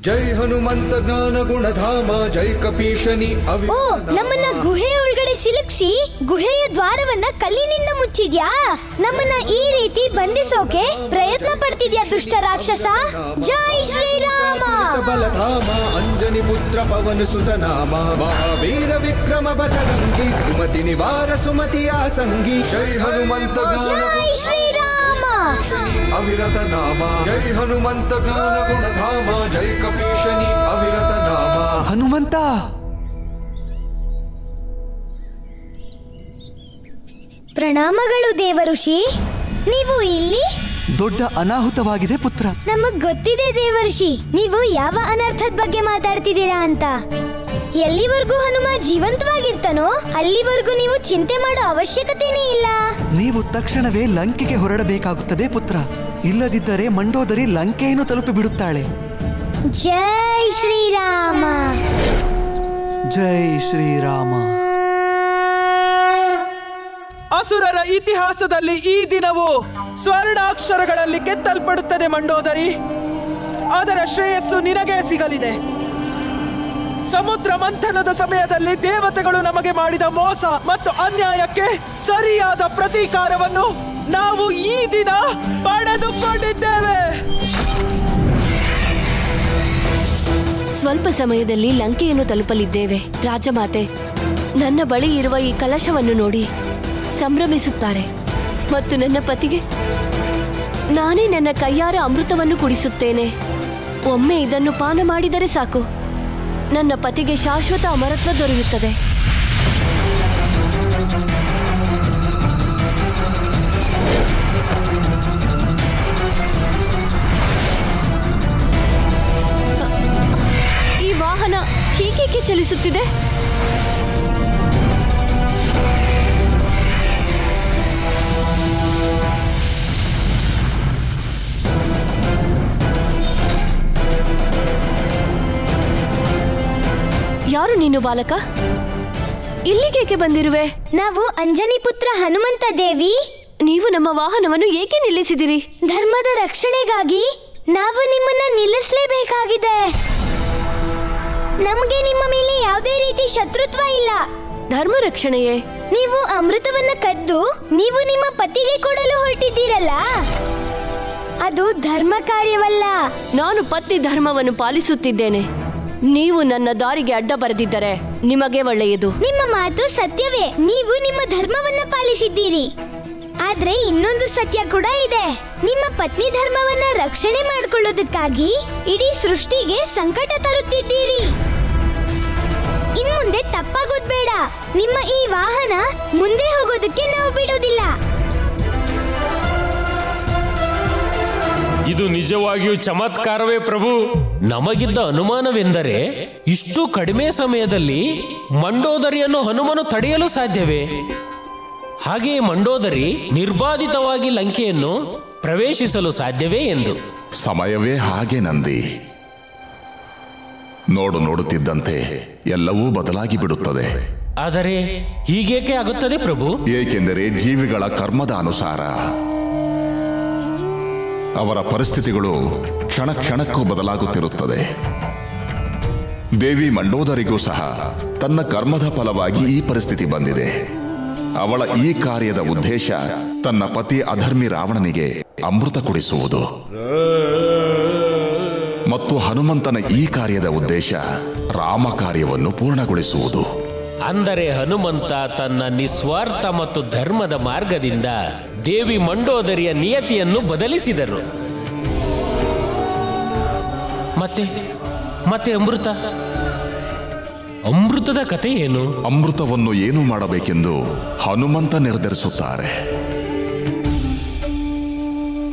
ಜೈ ಹನುಮಂತ ಜ್ಞಾನ ಗುಣಧಾಮ ಜೈ ಕಪೀಶನಿ ಓ, ನಮ್ಮನ್ನ ಗುಹೆ ಒಳಗಡೆ ಸಿಲುಕಿಸಿ ಗುಹೆಯ ದ್ವಾರವನ್ನ ಕಲ್ಲಿನಿಂದ ಮುಚ್ಚಿದ್ಯಾ? ನಮ್ಮನ್ನ ಈ ರೀತಿ ಬಂಧಿಸೋಕೆ ಪ್ರಯತ್ನ ಪಡ್ತಿದ್ಯಾ ದುಷ್ಟ ರಾಕ್ಷಸ? ಜೈ ಶ್ರೀರಾಮ. ಬಲಧಾಮ ಅಂಜನಿ ಪುತ್ರ ಪವನ ಸುತ ನಾಮ ಮಹಾವೀರ ವಿಕ್ರಮ ಬಜರಂಗಿ ಕುಮತಿ ನಿವಾರ ಸುಮತಿಯ ಸಂಗಿ ಜೈ ಹನುಮಂತ ಜೈ ಶ್ರೀರಾಮ ಅವಿರತ ನಾಮ ಜೈ ಹನುಮಂತ ಜ್ಞಾನ ಗುಣಧಾಮ ಜೈ ಕಪೀಶನಿ ಅವಿರತ ನಾಮ. ಹನುಮಂತ, ಪ್ರಣಾಮಗಳು ದೇವಋಷಿ. ನೀವು ಇಲ್ಲಿ? ದೊಡ್ಡ ಅನಾಹುತವಾಗಿದೆ ಪುತ್ರ. ನಮಗ್ ಗೊತ್ತಿದೆ ದೇವಋಷಿ, ನೀವು ಯಾವ ಅನರ್ಥದ ಬಗ್ಗೆ ಮಾತಾಡ್ತಿದ್ದೀರಾ ಅಂತ. ಎಲ್ಲಿವರೆಗೂ ಹನುಮ ಜೀವಂತವಾಗಿರ್ತಾನೋ ಅಲ್ಲಿವರೆಗೂ ನೀವು ಚಿಂತೆ ಮಾಡೋ ಅವಶ್ಯಕತೆನೇ ಇಲ್ಲ. ನೀವು ತಕ್ಷಣವೇ ಲಂಕೆಗೆ ಹೊರಡಬೇಕಾಗುತ್ತದೆ ಪುತ್ರ. ಇಲ್ಲದಿದ್ದರೆ ಮಂಡೋದರಿ ಲಂಕೆಯನ್ನು ತಲುಪಿ ಬಿಡುತ್ತಾಳೆ. ಜೈ ಶ್ರೀರಾಮ. ಜೈ ಶ್ರೀರಾಮ. ಅಸುರರ ಇತಿಹಾಸದಲ್ಲಿ ಈ ದಿನವು ಸ್ವರ್ಣಾಕ್ಷರಗಳಲ್ಲಿ ಕೆತ್ತಲ್ಪಡುತ್ತದೆ ಮಂಡೋದರಿ. ಅದರ ಶ್ರೇಯಸ್ಸು ನಿನಗೆ ಸಿಗಲಿದೆ. ಸಮುದ್ರ ಮಂಥನದ ಸಮಯದಲ್ಲಿ ದೇವತೆಗಳು ನಮಗೆ ಮಾಡಿದ ಮೋಸ ಮತ್ತು ಅನ್ಯಾಯಕ್ಕೆ ಸರಿಯಾದ ಪ್ರತೀಕಾರವನ್ನು ನಾವು ಈ ದಿನ ಪಡೆದುಕೊಂಡಿದ್ದೇವೆ. ಸ್ವಲ್ಪ ಸಮಯದಲ್ಲಿ ಲಂಕೆಯನ್ನು ತಲುಪಲಿದ್ದೇವೆ. ರಾಜಮಾತೆ ನನ್ನ ಬಳಿ ಇರುವ ಈ ಕಲಶವನ್ನು ನೋಡಿ ಸಂಭ್ರಮಿಸುತ್ತಾರೆ ಮತ್ತು ನನ್ನ ಪತಿಗೆ ನಾನೇ ನನ್ನ ಕೈಯಾರ ಅಮೃತವನ್ನು ಕುಡಿಸುತ್ತೇನೆ. ಒಮ್ಮೆ ಇದನ್ನು ಪಾನ ಮಾಡಿದರೆ ಸಾಕು, ನನ್ನ ಪತಿಗೆ ಶಾಶ್ವತ ಅಮರತ್ವ ದೊರೆಯುತ್ತದೆ. ಈ ವಾಹನ ಹೀಗೇಕೆ ಚಲಿಸುತ್ತಿದೆ? ಯಾರು ನೀನು ಬಾಲಕ? ಇಲ್ಲಿಗೇಕೆ ಬಂದಿರುವೆ? ನಾವು ಅಂಜನಿ ಪುತ್ರ ಹನುಮಂತ ದೇವಿ. ನೀವು ನಮ್ಮ ವಾಹನವನ್ನು ಏಕೆ ನಿಲ್ಲಿಸಿದಿರಿ? ಧರ್ಮದ ರಕ್ಷಣೆಗಾಗಿ ನಾವು ನಿಮ್ಮನ್ನ ನಿಲ್ಲಿಸಲೇಬೇಕಾಗಿದೆ. ನಮಗೆ ನಿಮ್ಮ ಮೇಲೆ ಯಾವುದೇ ರೀತಿ ಶತ್ರುತ್ವ ಇಲ್ಲ. ಧರ್ಮ ರಕ್ಷಣೆಯೇ? ನೀವು ಅಮೃತವನ್ನ ಕದ್ದು ನೀವು ನಿಮ್ಮ ಪತಿಗೆ ಕೊಡಲು ಹೊರಟಿದ್ದೀರಲ್ಲ, ಅದು ಧರ್ಮ ಕಾರ್ಯವಲ್ಲ. ನಾನು ಪತಿ ಧರ್ಮವನ್ನು ಪಾಲಿಸುತ್ತಿದ್ದೇನೆ. ನೀವು ನನ್ನ ದಾರಿಗೆ ಅಡ್ಡ ಬರೆದಿದ್ದರೆ ನಿಮಗೆ ಒಳ್ಳೆಯದು. ನಿಮ್ಮ ಮಾತು ಸತ್ಯವೇ, ನೀವು ನಿಮ್ಮ ಧರ್ಮವನ್ನ ಪಾಲಿಸಿದ್ದೀರಿ. ಆದ್ರೆ ಇನ್ನೊಂದು ಸತ್ಯ ಕೂಡ ಇದೆ. ನಿಮ್ಮ ಪತ್ನಿ ಧರ್ಮವನ್ನ ರಕ್ಷಣೆ ಮಾಡಿಕೊಳ್ಳೋದಕ್ಕಾಗಿ ಇಡೀ ಸೃಷ್ಟಿಗೆ ಸಂಕಟ ತರುತ್ತಿದ್ದೀರಿ. ಇನ್ಮುಂದೆ ತಪ್ಪಾಗೋದ್ ಬೇಡ. ನಿಮ್ಮ ಈ ವಾಹನ ಮುಂದೆ ಹೋಗೋದಕ್ಕೆ ನಾವು ಬಿಡೋದಿಲ್ಲ. ಇದು ನಿಜವಾಗಿಯೂ ಚಮತ್ಕಾರವೇ ಪ್ರಭು. ನಮಗಿದ್ದ ಅನುಮಾನವೆಂದರೆ ಇಷ್ಟು ಕಡಿಮೆ ಸಮಯದಲ್ಲಿ ಮಂಡೋದರಿಯನ್ನು ಹನುಮನು ತಡೆಯಲು ಸಾಧ್ಯವೇ? ಹಾಗೆಯೇ ಮಂಡೋದರಿ ನಿರ್ಬಾಧಿತವಾಗಿ ಲಂಕೆಯನ್ನು ಪ್ರವೇಶಿಸಲು ಸಾಧ್ಯವೇ ಎಂದು. ಸಮಯವೇ ಹಾಗೆ ನಂದಿ. ನೋಡುತ್ತಿದ್ದಂತೆ ಎಲ್ಲವೂ ಬದಲಾಗಿ ಬಿಡುತ್ತದೆ. ಆದರೆ ಹೀಗೇಕೆ ಆಗುತ್ತದೆ ಪ್ರಭು? ಏಕೆಂದರೆ ಜೀವಿಗಳ ಕರ್ಮದ ಅನುಸಾರ ಅವರ ಪರಿಸ್ಥಿತಿಗಳು ಕ್ಷಣ ಕ್ಷಣಕ್ಕೂ ಬದಲಾಗುತ್ತಿರುತ್ತದೆ. ದೇವಿ ಮಂಡೋದರಿಗೂ ಸಹ ತನ್ನ ಕರ್ಮದ ಫಲವಾಗಿ ಈ ಪರಿಸ್ಥಿತಿ ಬಂದಿದೆ. ಅವಳ ಈ ಕಾರ್ಯದ ಉದ್ದೇಶ ತನ್ನ ಪತಿ ಅಧರ್ಮಿ ರಾವಣನಿಗೆ ಅಮೃತ ಕುಡಿಸುವುದು ಮತ್ತು ಹನುಮಂತನ ಈ ಕಾರ್ಯದ ಉದ್ದೇಶ ರಾಮ ಕಾರ್ಯವನ್ನು ಪೂರ್ಣಗೊಳಿಸುವುದು. ಅಂದರೆ ಹನುಮಂತ ತನ್ನ ನಿಸ್ವಾರ್ಥ ಮತ್ತು ಧರ್ಮದ ಮಾರ್ಗದಿಂದ ದೇವಿ ಮಂಡೋದರಿಯ ನಿಯತಿಯನ್ನು ಬದಲಿಸಿದರು. ಮತ್ತೆ ಅಮೃತದ ಕಥೆ ಏನು? ಅಮೃತವನ್ನು ಏನು ಮಾಡಬೇಕೆಂದು ಹನುಮಂತ ನಿರ್ಧರಿಸುತ್ತಾರೆ.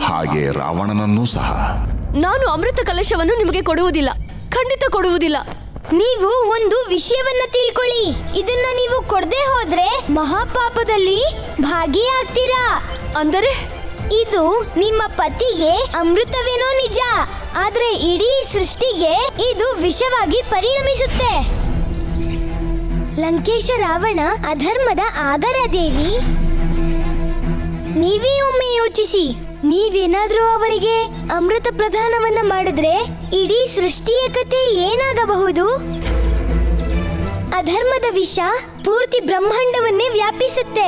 ಹಾಗೆ ರಾವಣನನ್ನೂ ಸಹ. ನಾನು ಅಮೃತ ಕಲಶವನ್ನು ನಿಮಗೆ ಕೊಡುವುದಿಲ್ಲ, ಖಂಡಿತ ಕೊಡುವುದಿಲ್ಲ. ನೀವು ಒಂದು ವಿಷಯವನ್ನ ತಿಳ್ಕೊಳ್ಳಿ. ಇದನ್ನ ನೀವು ಕೊಡದೆ ಹೋದ್ರೆ ಮಹಾಪಾಪದಲ್ಲಿ ಭಾಗಿಯಾಗ್ತೀರಾ. ಅಂದರೆ ಇದು ನಿಮ್ಮ ಪತಿಗೆ ಅಮೃತವೇನೋ ನಿಜ, ಆದ್ರೆ ಇಡೀ ಸೃಷ್ಟಿಗೆ ಇದು ವಿಷವಾಗಿ ಪರಿಣಮಿಸುತ್ತೆ. ಲಂಕೇಶ ರಾವಣ ಅಧರ್ಮದ ಆಗರ ದೇವಿ. ನೀವೇ ಒಮ್ಮೆ ಯೋಚಿಸಿ, ನೀವೇನಾದ್ರೂ ಅವರಿಗೆ ಅಮೃತ ಪ್ರದಾನವನ್ನ ಮಾಡಿದ್ರೆ ಇಡೀ ಸೃಷ್ಟಿಯ ಕತೆ ಏನಾಗಬಹುದು? ಅಧರ್ಮದ ವಿಷ ಪೂರ್ತಿ ಬ್ರಹ್ಮಾಂಡವನ್ನೇ ವ್ಯಾಪಿಸುತ್ತೆ.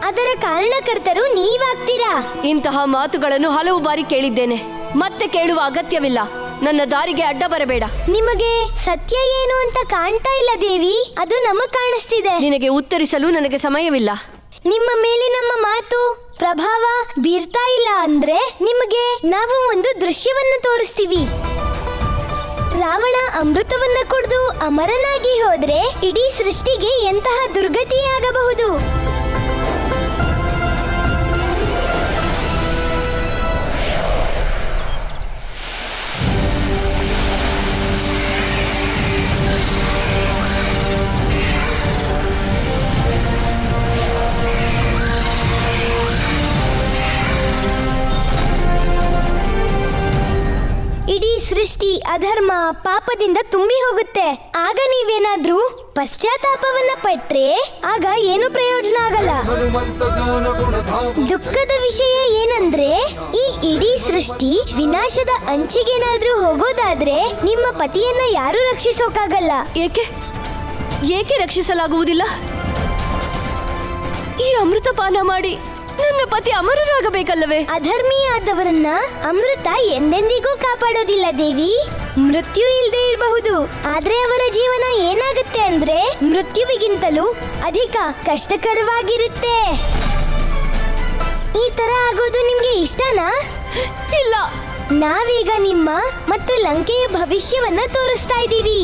ಅದರ ಕಾರಣಕರ್ತರು ನೀವಾಗ್ತೀರಾ. ಇಂತಹ ಮಾತುಗಳನ್ನು ಹಲವು ಬಾರಿ ಕೇಳಿದ್ದೇನೆ, ಮತ್ತೆ ಕೇಳುವ ಅಗತ್ಯವಿಲ್ಲ. ನನ್ನ ದಾರಿಗೆ ಅಡ್ಡ ಬರಬೇಡ. ನಿಮಗೆ ಸತ್ಯ ಏನು ಅಂತ ಕಾಣ್ತಾ ಇಲ್ಲ ದೇವಿ, ಅದು ನಮಗ್ ಕಾಣಿಸ್ತಿದೆ. ನಿನಗೆ ಉತ್ತರಿಸಲು ನನಗೆ ಸಮಯವಿಲ್ಲ. ನಿಮ್ಮ ಮೇಲೆ ನಮ್ಮ ಮಾತು ಪ್ರಭಾವ ಬೀರ್ತಾ ಇಲ್ಲ ಅಂದ್ರೆ ನಿಮಗೆ ನಾವು ಒಂದು ದೃಶ್ಯವನ್ನ ತೋರಿಸ್ತೀವಿ. ರಾವಣ ಅಮೃತವನ್ನ ಕುಡಿದು ಅಮರನಾಗಿ ಹೋದ್ರೆ ಇಡೀ ಸೃಷ್ಟಿಗೆ ಎಂತಹ ದುರ್ಗತಿಯಾಗಬಹುದು. ಇಡೀ ಸೃಷ್ಟಿ ಅಧರ್ಮ ಪಾಪದಿಂದ ತುಂಬಿ ಹೋಗುತ್ತೆ. ಆಗ ನೀವೇನಾದ್ರೂ ಪಶ್ಚಾತ್ತಾಪವನ್ನ ಪಟ್ರೆ ಆಗ ಏನು ಪ್ರಯೋಜನ ಆಗಲ್ಲ. ದುಃಖದ ವಿಷಯ ಏನಂದ್ರೆ ಈ ಇಡೀ ಸೃಷ್ಟಿ ವಿನಾಶದ ಅಂಚಿಗೇನಾದ್ರೂ ಹೋಗೋದಾದ್ರೆ ನಿಮ್ಮ ಪತಿಯನ್ನ ಯಾರು ರಕ್ಷಿಸೋಕಾಗಲ್ಲ. ಏಕೆ ರಕ್ಷಿಸಲಾಗುವುದಿಲ್ಲ? ಈ ಅಮೃತಪಾನ ಮಾಡಿ ನನ್ನ ಪತಿ ಅಮರರಾಗಬೇಕಲ್ಲವೇ? ಅಧರ್ಮಿಯಾದವರನ್ನ ಅಮೃತ ಎಂದೆಂದಿಗೂ ಕಾಪಾಡೋದಿಲ್ಲ ದೇವಿ. ಮೃತ್ಯು ಇಲ್ಲದೆ ಇರಬಹುದು, ಆದ್ರೆ ಅವರ ಜೀವನ ಏನಾಗುತ್ತೆ ಅಂದ್ರೆ ಮೃತ್ಯುವಿಗಿಂತಲೂ ಅಧಿಕ ಕಷ್ಟಕರವಾಗಿರುತ್ತೆ. ಈ ತರ ಆಗೋದು ನಿಮ್ಗೆ ಇಷ್ಟನಾ? ಇಲ್ಲ. ನಾವೀಗ ನಿಮ್ಮ ಮತ್ತು ಲಂಕೆಯ ಭವಿಷ್ಯವನ್ನ ತೋರಿಸ್ತಾ ಇದ್ದೀವಿ.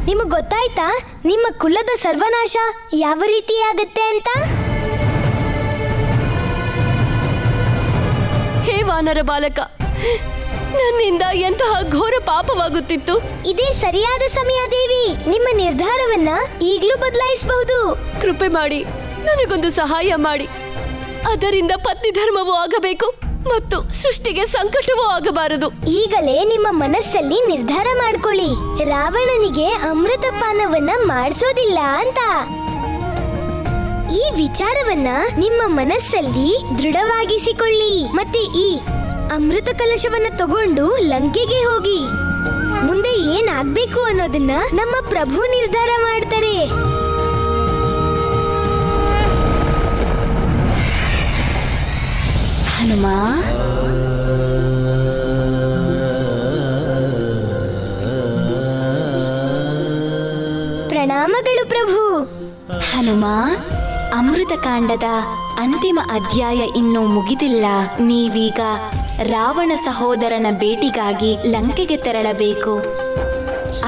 ನಿಮಗೆ ಗೊತ್ತಾಯ್ತಾ ನಿಮ್ಮ ಕುಲದ ಸರ್ವನಾಶ ಯಾವ ರೀತಿ ಆಗತ್ತೆ ಅಂತ? ಹೇ ವಾನರ ಬಾಲಕ, ನನ್ನಿಂದ ಎಂತಹ ಘೋರ ಪಾಪವಾಗುತ್ತಿತ್ತು. ಇದೇ ಸರಿಯಾದ ಸಮಯ ದೇವಿ. ನಿಮ್ಮ ನಿರ್ಧಾರವನ್ನ ಈಗಲೂ ಬದಲಾಯಿಸಬಹುದು. ಕೃಪೆ ಮಾಡಿ ನನಗೊಂದು ಸಹಾಯ ಮಾಡಿ. ಅದರಿಂದ ಪತ್ನಿ ಧರ್ಮವೂ ಆಗಬೇಕು ಮತ್ತು ಸೃಷ್ಟಿಗೆ ಸಂಕಟವೂ ಆಗಬಾರದು. ಈಗಲೇ ನಿಮ್ಮ ಮನಸ್ಸಲ್ಲಿ ನಿರ್ಧಾರ ಮಾಡ್ಕೊಳ್ಳಿ, ರಾವಣನಿಗೆ ಅಮೃತಪಾನವನ್ನ ಮಾಡಿಸೋದಿಲ್ಲ ಅಂತ. ಈ ವಿಚಾರವನ್ನ ನಿಮ್ಮ ಮನಸ್ಸಲ್ಲಿ ದೃಢವಾಗಿಸಿಕೊಳ್ಳಿ. ಮತ್ತೆ ಈ ಅಮೃತ ಕಲಶವನ್ನ ತಗೊಂಡು ಲಂಕೆಗೆ ಹೋಗಿ. ಮುಂದೆ ಏನಾಗ್ಬೇಕು ಅನ್ನೋದನ್ನ ನಮ್ಮ ಪ್ರಭು ನಿರ್ಧಾರ ಮಾಡ್ತಾರೆ. ಹನುಮ, ಪ್ರಣಾಮಗಳು ಪ್ರಭು. ಹನುಮ, ಅಮೃತಕಾಂಡದ ಅಂತಿಮ ಅಧ್ಯಾಯ ಇನ್ನೂ ಮುಗಿದಿಲ್ಲ. ನೀವೀಗ ರಾವಣ ಸಹೋದರನ ಭೇಟಿಗಾಗಿ ಲಂಕೆಗೆ ತೆರಳಬೇಕು.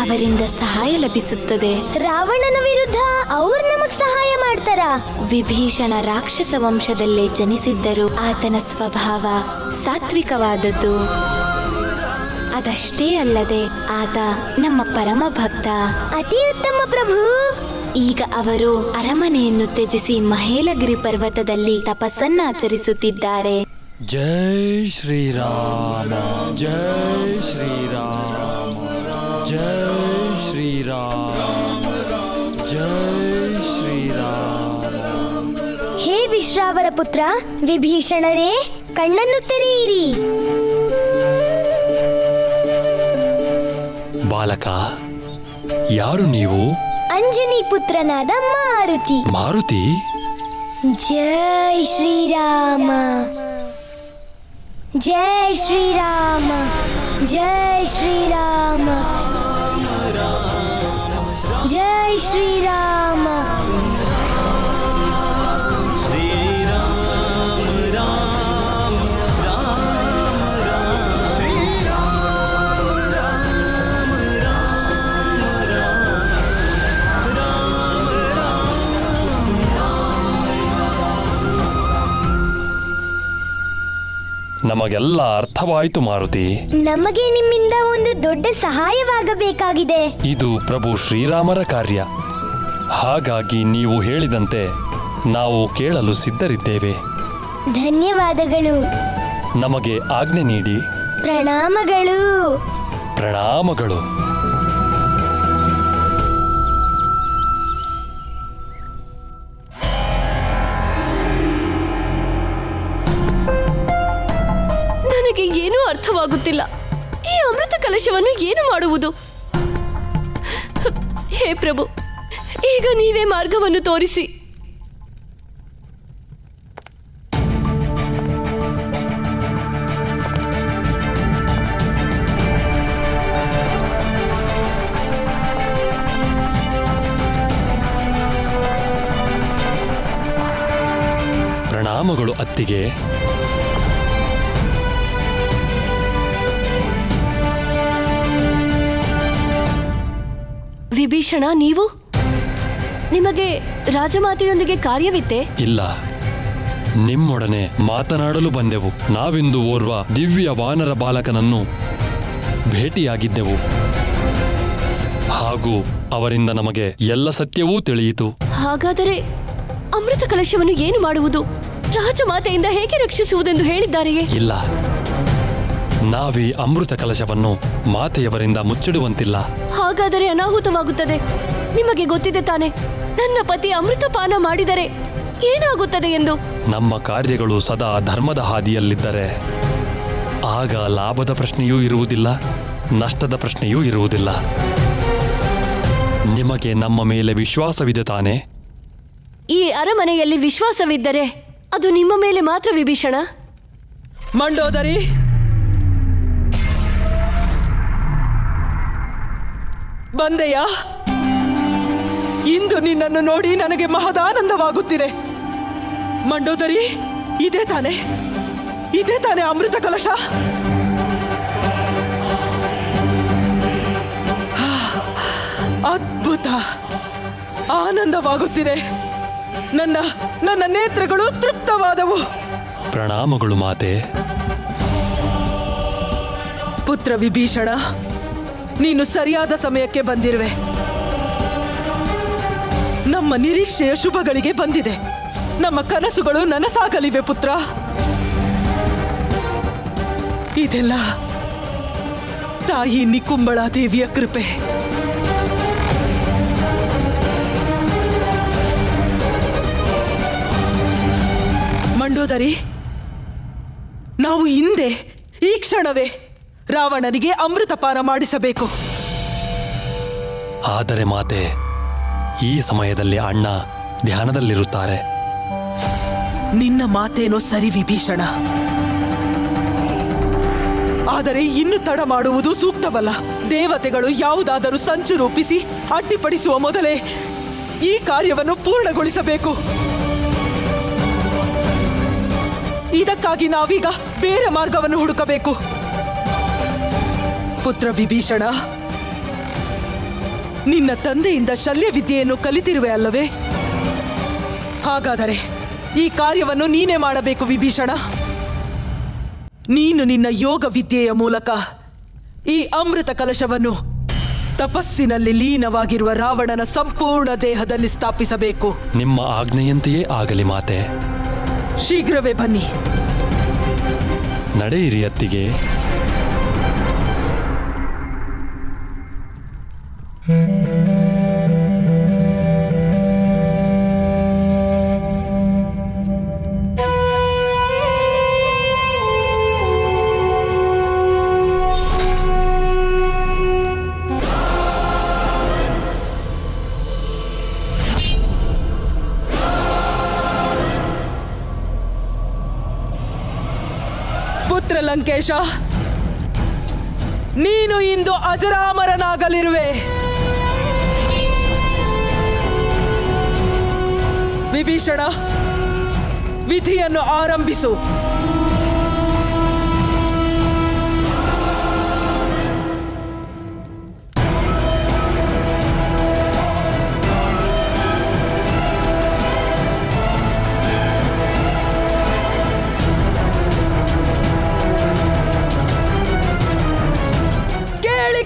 ಅವರಿಂದ ಸಹಾಯ ಲಭಿಸುತ್ತದೆ. ರಾವಣನ ವಿರುದ್ಧ ಅವ್ರು ನಮಗ್ ಸಹಾಯ ಮಾಡ್ತಾರ? ವಿಭೀಷಣ ರಾಕ್ಷಸ ವಂಶದಲ್ಲೇ ಜನಿಸಿದ್ದರು. ಆತನ ಸ್ವಭಾವ ಸಾತ್ವಿಕವಾದದ್ದು. ಅದಷ್ಟೇ ಅಲ್ಲದೆ ಆತ ನಮ್ಮ ಪರಮ ಭಕ್ತ. ಅತಿ ಉತ್ತಮ ಪ್ರಭು. ಈಗ ಅವರು ಅರಮನೆಯನ್ನು ತ್ಯಜಿಸಿ ಮಹೇಲಗಿರಿ ಪರ್ವತದಲ್ಲಿ ತಪಸ್ಸನ್ನಾಚರಿಸುತ್ತಿದ್ದಾರೆ. ಜೈ ಶ್ರೀರಾಮ, ಜೈ ಶ್ರೀರಾಮ, ಜೈ ಶ್ರೀರಾಮ, ಜೈ ಶ್ರೀರಾಮ. ಹೇ ವಿಶ್ರಾವರ ಪುತ್ರ ವಿಭೀಷಣರೇ, ಕಣ್ಣನ್ನು ತೆರೆಯಿರಿ. ಬಾಲಕ, ಯಾರು ನೀವು? ಅಂಜನಿ ಪುತ್ರನಾದ ಮಾರುತಿ. ಮಾರುತಿ? ಜೈ ಶ್ರೀರಾಮ, ಜೈ ಶ್ರೀರಾಮ, ಜೈ ಶ್ರೀರಾಮ, ಜೈ ಶ್ರೀರಾಮ. ನಮಗೆಲ್ಲ ಅರ್ಥವಾಯಿತು ಮಾರುತಿ. ನಮಗೆ ನಿಮ್ಮಿಂದ ಒಂದು ದೊಡ್ಡ ಸಹಾಯವಾಗಬೇಕಾಗಿದೆ. ಇದು ಪ್ರಭು ಶ್ರೀರಾಮರ ಕಾರ್ಯ. ಹಾಗಾಗಿ ನೀವು ಹೇಳಿದಂತೆ ನಾವು ಕೇಳಲು ಸಿದ್ಧರಿದ್ದೇವೆ. ಧನ್ಯವಾದಗಳು. ನಮಗೆ ಆಜ್ಞೆ ನೀಡಿ. ಪ್ರಣಾಮಗಳು. ಪ್ರಣಾಮಗಳು. ನನಗೆ ಏನೂ ಅರ್ಥವಾಗುತ್ತಿಲ್ಲ. ಈ ಅಮೃತ ಕಲಶವನ್ನು ಏನು ಮಾಡುವುದು? ಹೇ ಪ್ರಭು, ಈಗ ನೀವೇ ಮಾರ್ಗವನ್ನು ತೋರಿಸಿ. ಪ್ರಣಾಮಗಳು ಅತ್ತಿಗೆ. ವಿಭೀಷಣ, ನೀವು? ನಿಮಗೆ ರಾಜಮಾತೆಯೊಂದಿಗೆ ಕಾರ್ಯವಿತ್ತೆ? ಇಲ್ಲ, ನಿಮ್ಮೊಡನೆ ಮಾತನಾಡಲು ಬಂದೆವು. ನಾವಿಂದು ಓರ್ವ ದಿವ್ಯ ವಾನರ ಬಾಲಕನನ್ನು ಭೇಟಿಯಾಗಿದ್ದೆವು. ಹಾಗೂ ಅವರಿಂದ ನಮಗೆ ಎಲ್ಲ ಸತ್ಯವೂ ತಿಳಿಯಿತು. ಹಾಗಾದರೆ ಅಮೃತ ಕಲಶವನ್ನು ಏನು ಮಾಡುವುದು? ರಾಜಮಾತೆಯಿಂದ ಹೇಗೆ ರಕ್ಷಿಸುವುದೆಂದು ಹೇಳಿದ್ದಾರೆಯೇ? ಇಲ್ಲ, ನಾವೀ ಅಮೃತ ಕಲಶವನ್ನು ಮಾತೆಯವರಿಂದ ಮುಚ್ಚಿಡುವಂತಿಲ್ಲ. ಹಾಗಾದರೆ ಅನಾಹುತವಾಗುತ್ತದೆ. ನಿಮಗೆ ಗೊತ್ತಿದೆ ತಾನೆ, ನನ್ನ ಪತಿ ಅಮೃತಪಾನ ಮಾಡಿದರೆ ಏನಾಗುತ್ತದೆ ಎಂದು. ನಮ್ಮ ಕಾರ್ಯಗಳು ಸದಾ ಧರ್ಮದ ಹಾದಿಯಲ್ಲಿದ್ದರೆ ಆಗ ಲಾಭದ ಪ್ರಶ್ನೆಯೂ ಇರುವುದಿಲ್ಲ, ನಷ್ಟದ ಪ್ರಶ್ನೆಯೂ ಇರುವುದಿಲ್ಲ. ನಿಮಗೆ ನಮ್ಮ ಮೇಲೆ ವಿಶ್ವಾಸವಿದೆ ತಾನೆ? ಈ ಅರಮನೆಯಲ್ಲಿ ವಿಶ್ವಾಸವಿದ್ದರೆ ಅದು ನಿಮ್ಮ ಮೇಲೆ ಮಾತ್ರ ವಿಭೀಷಣ. ಮಂಡೋದರಿ, ಬಂದೆಯಾ? ಇಂದು ನಿನ್ನನ್ನು ನೋಡಿ ನನಗೆ ಮಹದಾನಂದವಾಗುತ್ತಿದೆ. ಮಂಡೋದರಿ, ಇದೇ ತಾನೆ ಅಮೃತ ಕಲಶ? ಅದ್ಭುತ, ಆನಂದವಾಗುತ್ತಿದೆ. ನನ್ನ ನೇತ್ರಗಳು ತೃಪ್ತವಾದವು. ಪ್ರಣಾಮಗಳು ಮಾತೆ. ಪುತ್ರ ವಿಭೀಷಣ, ನೀನು ಸರಿಯಾದ ಸಮಯಕ್ಕೆ ಬಂದಿರುವೆ. ನಮ್ಮ ನಿರೀಕ್ಷೆಯ ಶುಭಗಳಿಗೆ ಬಂದಿದೆ. ನಮ್ಮ ಕನಸುಗಳು ನನಸಾಗಲಿವೆ ಪುತ್ರ. ಇದೆಲ್ಲ ತಾಯಿ ನಿಕುಂಬಳ ದೇವಿಯ ಕೃಪೆ. ಮಂಡೋದರಿ, ನಾವು ಹಿಂದೆ ಈ ಕ್ಷಣವೇ ರಾವಣನಿಗೆ ಅಮೃತಪಾನ ಮಾಡಿಸಬೇಕು. ಆದರೆ ಮಾತೆ, ಈ ಸಮಯದಲ್ಲಿ ಅಣ್ಣ ಧ್ಯಾನದಲ್ಲಿರುತ್ತಾರೆ. ನಿನ್ನ ಮಾತೇನೋ ಸರಿ ವಿಭೀಷಣ, ಆದರೆ ಇನ್ನು ತಡ ಮಾಡುವುದು ಸೂಕ್ತವಲ್ಲ. ದೇವತೆಗಳು ಯಾವುದಾದರೂ ಸಂಚು ರೂಪಿಸಿ ಅಡ್ಡಿಪಡಿಸುವ ಮೊದಲೇ ಈ ಕಾರ್ಯವನ್ನು ಪೂರ್ಣಗೊಳಿಸಬೇಕು. ಇದಕ್ಕಾಗಿ ನಾವೀಗ ಬೇರೆ ಮಾರ್ಗವನ್ನು ಹುಡುಕಬೇಕು. ಪುತ್ರ ವಿಭೀಷಣ, ನಿನ್ನ ತಂದೆಯಿಂದ ಶಲ್ಯ ವಿದ್ಯೆಯನ್ನು ಕಲಿತಿರುವೆ ಅಲ್ಲವೇ? ಹಾಗಾದರೆ ಈ ಕಾರ್ಯವನ್ನು ನೀನೇ ಮಾಡಬೇಕು ವಿಭೀಷಣ. ನೀನು ನಿನ್ನ ಯೋಗ ವಿದ್ಯೆಯ ಮೂಲಕ ಈ ಅಮೃತ ಕಲಶವನ್ನು ತಪಸ್ಸಿನಲ್ಲಿ ಲೀನವಾಗಿರುವ ರಾವಣನ ಸಂಪೂರ್ಣ ದೇಹದಲ್ಲಿ ಸ್ಥಾಪಿಸಬೇಕು. ನಿಮ್ಮ ಆಜ್ಞೆಯಂತೆಯೇ ಆಗಲಿ ಮಾತೆ. ಶೀಘ್ರವೇ ಬನ್ನಿ. ನಡೆಯಿರಿ ಅತ್ತಿಗೆ. ಪುತ್ರ ಲಂಕೇಶ, ನೀನು ಇಂದು ಅಜರಾಮರನಾಗಲಿರುವೆ. ವಿಭೀಷಣ, ವಿಧಿಯನ್ನು ಆರಂಭಿಸು.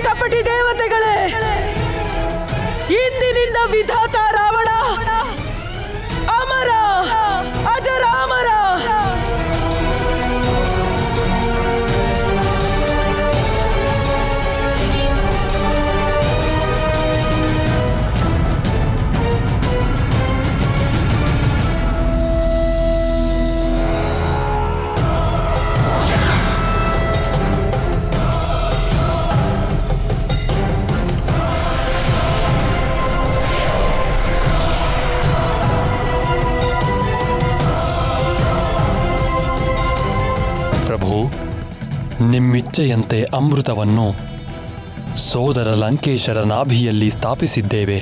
ಕಪಟಿ ದೇವತೆಗಳೇ, ಇಂದಿನಿಂದ ವಿಧಾತ ರಾವಣ ಅಮರ, ಅಜರಾಮರ. ನಿಮ್ಮಿಚ್ಛೆಯಂತೆ ಅಮೃತವನ್ನು ಸೋದರ ಲಂಕೇಶರ ನಾಭಿಯಲ್ಲಿ ಸ್ಥಾಪಿಸಿದ್ದೇವೆ.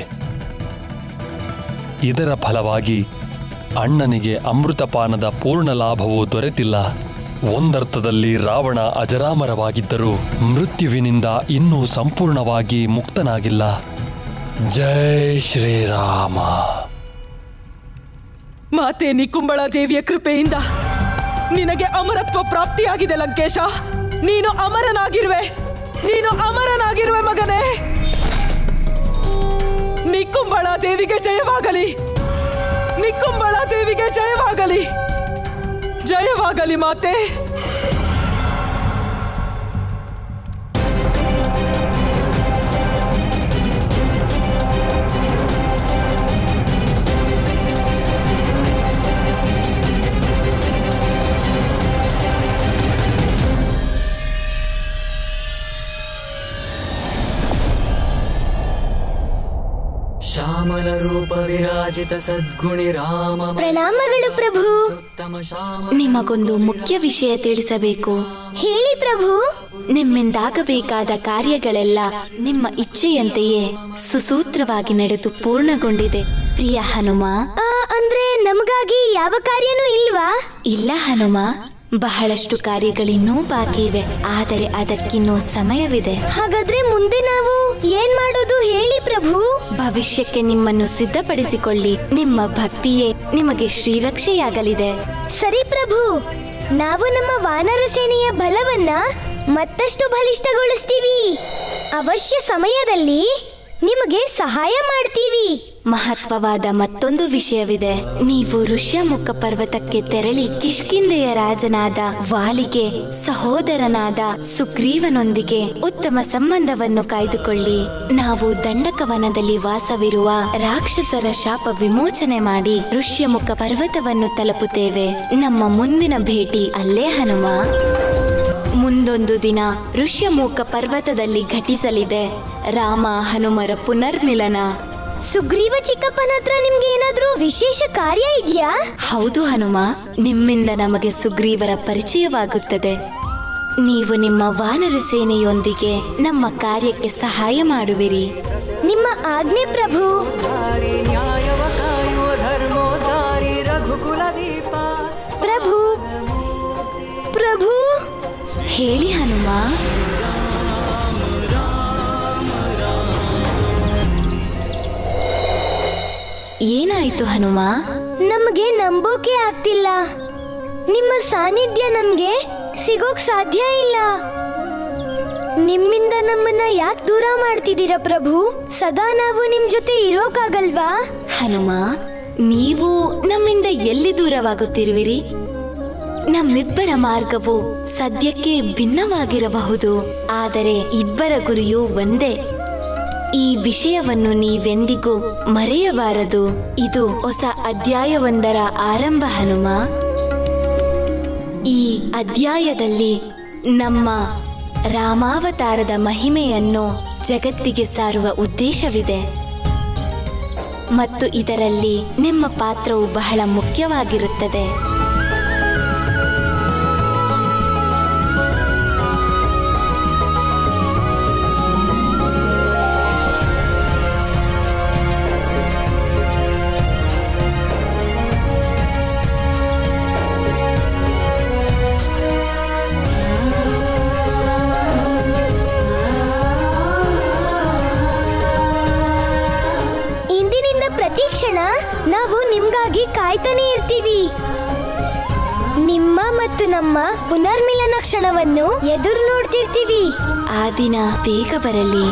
ಇದರ ಫಲವಾಗಿ ಅಣ್ಣನಿಗೆ ಅಮೃತಪಾನದ ಪೂರ್ಣ ಲಾಭವೂ ದೊರೆತಿಲ್ಲ. ಒಂದರ್ಥದಲ್ಲಿ ರಾವಣ ಅಜರಾಮರವಾಗಿದ್ದರೂ ಮೃತ್ಯುವಿನಿಂದ ಇನ್ನೂ ಸಂಪೂರ್ಣವಾಗಿ ಮುಕ್ತನಾಗಿಲ್ಲ. ಜೈ ಶ್ರೀರಾಮ. ಮಾತೆ ನಿಕುಂಬಳ ದೇವಿಯ ಕೃಪೆಯಿಂದ ನಿನಗೆ ಅಮರತ್ವ ಪ್ರಾಪ್ತಿಯಾಗಿದೆ ಲಂಕೇಶ. ನೀನು ಅಮರನಾಗಿರುವೆ, ನೀನು ಅಮರನಾಗಿರುವೆ ಮಗನೇ. ನಿಕುಂಬಳ ದೇವಿಗೆ ಜಯವಾಗಲಿ, ನಿಕುಂಬಳ ದೇವಿಗೆ ಜಯವಾಗಲಿ, ಜಯವಾಗಲಿ ಮಾತೆ. ಶ್ಯಾಮಲ ರೂಪ ವಿರಾಜಿತ ಸದ್ಗುಣಿ ರಾಮ. ಪ್ರಣಾಮಗಳು ಪ್ರಭು. ನಿಮಗೊಂದು ಮುಖ್ಯ ವಿಷಯ ತಿಳಿಸಬೇಕು. ಹೇಳಿ ಪ್ರಭು. ನಿಮ್ಮಿಂದಾಗಬೇಕಾದ ಕಾರ್ಯಗಳೆಲ್ಲ ನಿಮ್ಮ ಇಚ್ಛೆಯಂತೆಯೇ ಸುಸೂತ್ರವಾಗಿ ನಡೆದು ಪೂರ್ಣಗೊಂಡಿದೆ ಪ್ರಿಯ ಹನುಮ. ಅಂದ್ರೆ ನಮಗಾಗಿ ಯಾವ ಕಾರ್ಯನೂ ಇಲ್ವಾ? ಇಲ್ಲ ಹನುಮ, ಬಹಳಷ್ಟು ಕಾರ್ಯಗಳಿನ್ನೂ ಬಾಕಿ ಇವೆ. ಆದರೆ ಅದಕ್ಕಿನ್ನೂ ಸಮಯವಿದೆ. ಹಾಗಾದ್ರೆ ಮುಂದೆ ನಾವು ಏನ್ ಮಾಡೋದು ಹೇಳಿ ಪ್ರಭು. ಭವಿಷ್ಯಕ್ಕೆ ನಿಮ್ಮನ್ನು ಸಿದ್ಧಪಡಿಸಿಕೊಳ್ಳಿ. ನಿಮ್ಮ ಭಕ್ತಿಯೇ ನಿಮಗೆ ಶ್ರೀರಕ್ಷೆಯಾಗಲಿದೆ. ಸರಿ ಪ್ರಭು, ನಾವು ನಮ್ಮ ವಾನರ ಸೇನೆಯ ಬಲವನ್ನ ಮತ್ತಷ್ಟು ಬಲಿಷ್ಠಗೊಳಿಸ್ತೀವಿ. ಅವಶ್ಯ ಸಮಯದಲ್ಲಿ ನಿಮಗೆ ಸಹಾಯ ಮಾಡ್ತೀವಿ. ಮಹತ್ವವಾದ ಮತ್ತೊಂದು ವಿಷಯವಿದೆ. ನೀವು ಋಷ್ಯಮುಖ ಪರ್ವತಕ್ಕೆ ತೆರಳಿ ಕಿಷ್ಕಿಂಧೆಯ ರಾಜನಾದ ವಾಲಿಗೆ ಸಹೋದರನಾದ ಸುಗ್ರೀವನೊಂದಿಗೆ ಉತ್ತಮ ಸಂಬಂಧವನ್ನು ಕಾಯ್ದುಕೊಳ್ಳಿ. ನಾವು ದಂಡಕವನದಲ್ಲಿ ವಾಸವಿರುವ ರಾಕ್ಷಸರ ಶಾಪ ವಿಮೋಚನೆ ಮಾಡಿ ಋಷ್ಯಮುಖ ಪರ್ವತವನ್ನು ತಲುಪುತ್ತೇವೆ. ನಮ್ಮ ಮುಂದಿನ ಭೇಟಿ ಅಲ್ಲೇ ಹನುಮ. ಮುಂದೊಂದು ದಿನ ಋಷ್ಯಮುಖ ಪರ್ವತದಲ್ಲಿ ಘಟಿಸಲಿದೆ ರಾಮ ಹನುಮರ ಪುನರ್ಮಿಲನ. ಸುಗ್ರೀವ ಚಿಕ್ಕಪ್ಪನ ಹತ್ರ ನಿಮ್ಗೆ ಏನಾದ್ರೂ ವಿಶೇಷ ಕಾರ್ಯ ಇದೆಯಾ? ಹೌದು ಹನುಮ, ನಿಮ್ಮಿಂದ ನಮಗೆ ಸುಗ್ರೀವರ ಪರಿಚಯವಾಗುತ್ತದೆ. ನೀವು ನಿಮ್ಮ ವಾನರ ಸೇನೆಯೊಂದಿಗೆ ನಮ್ಮ ಕಾರ್ಯಕ್ಕೆ ಸಹಾಯ ಮಾಡುವಿರಿ. ನಿಮ್ಮ ಆಜ್ಞೆ ಪ್ರಭು. ಪ್ರಭು ಪ್ರಭು ಹೇಳಿ ಹನುಮ. ಏನಾಯ್ತು ಹನುಮ? ನಮ್ಗೆ ನಂಬೋಕೆ ಆಗ್ತಿಲ್ಲ. ನಿಮ್ಮ ಸಾನ್ನಿಧ್ಯ ನಮ್ಗೆ ಸಿಗೋಕ್ ಸಾಧ್ಯ ಇಲ್ಲ. ನಿಮ್ಮಿಂದ ನಮ್ಮನ್ನ ಯಾಕೆ ದೂರ ಮಾಡ್ತಿದ್ದೀರಾ ಪ್ರಭು? ಸದಾ ನಾವು ನಿಮ್ ಜೊತೆ ಇರೋಕಾಗಲ್ವಾ? ಹನುಮ, ನೀವು ನಮ್ಮಿಂದ ಎಲ್ಲಿ ದೂರವಾಗುತ್ತಿರುವಿರಿ? ನಮ್ಮಿಬ್ಬರ ಮಾರ್ಗವು ಸದ್ಯಕ್ಕೆ ಭಿನ್ನವಾಗಿರಬಹುದು, ಆದರೆ ಇಬ್ಬರ ಗುರಿಯೂ ಒಂದೇ. ಈ ವಿಷಯವನ್ನು ನೀವೆಂದಿಗೂ ಮರೆಯಬಾರದು. ಇದು ಹೊಸ ಅಧ್ಯಾಯವೊಂದರ ಆರಂಭ ಹನುಮ. ಈ ಅಧ್ಯಾಯದಲ್ಲಿ ನಮ್ಮ ರಾಮಾವತಾರದ ಮಹಿಮೆಯನ್ನು ಜಗತ್ತಿಗೆ ಸಾರುವ ಉದ್ದೇಶವಿದೆ ಮತ್ತು ಇದರಲ್ಲಿ ನಿಮ್ಮ ಪಾತ್ರವು ಬಹಳ ಮುಖ್ಯವಾಗಿರುತ್ತದೆ. ನಾವು ನಿಮ್ಗಾಗಿ ಕಾಯ್ತಾನೆ ಇರ್ತೀವಿ. ನಿಮ್ಮ ಮತ್ತು ನಮ್ಮ ಪುನರ್ಮಿಲನ ಕ್ಷಣವನ್ನು ಎದುರು ನೋಡ್ತಿರ್ತೀವಿ. ಆ ದಿನ ಬೇಗ ಬರಲಿ.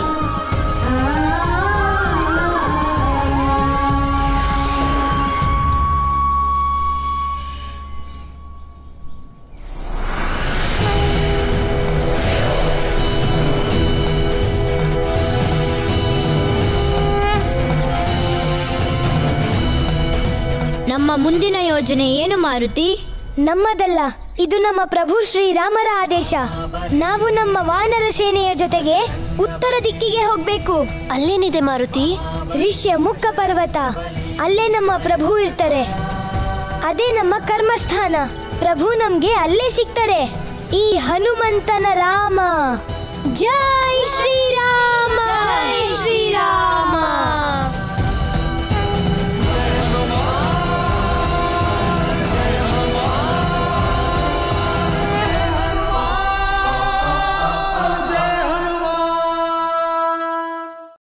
ನಮ್ಮ ಮುಂದಿನ ಯೋಜನೆ ಏನು ಮಾರುತಿ? ನಮ್ಮದಲ್ಲ, ಇದು ನಮ್ಮ ಪ್ರಭು ಶ್ರೀರಾಮರ ಆದೇಶ. ನಾವು ನಮ್ಮ ವಾನರ ಸೇನೆಯ ಜೊತೆಗೆ ಉತ್ತರ ದಿಕ್ಕಿಗೆ ಹೋಗ್ಬೇಕು. ಅಲ್ಲೇನಿದೆ ಮಾರುತಿ? ಋಷ್ಯಮುಖ ಪರ್ವತ. ಅಲ್ಲೇ ನಮ್ಮ ಪ್ರಭು ಇರ್ತಾರೆ. ಅದೇ ನಮ್ಮ ಕರ್ಮಸ್ಥಾನ. ಪ್ರಭು ನಮ್ಗೆ ಅಲ್ಲೇ ಸಿಗ್ತಾರೆ. ಈ ಹನುಮಂತನ ರಾಮ. ಜೈ ಶ್ರೀರಾಮ್.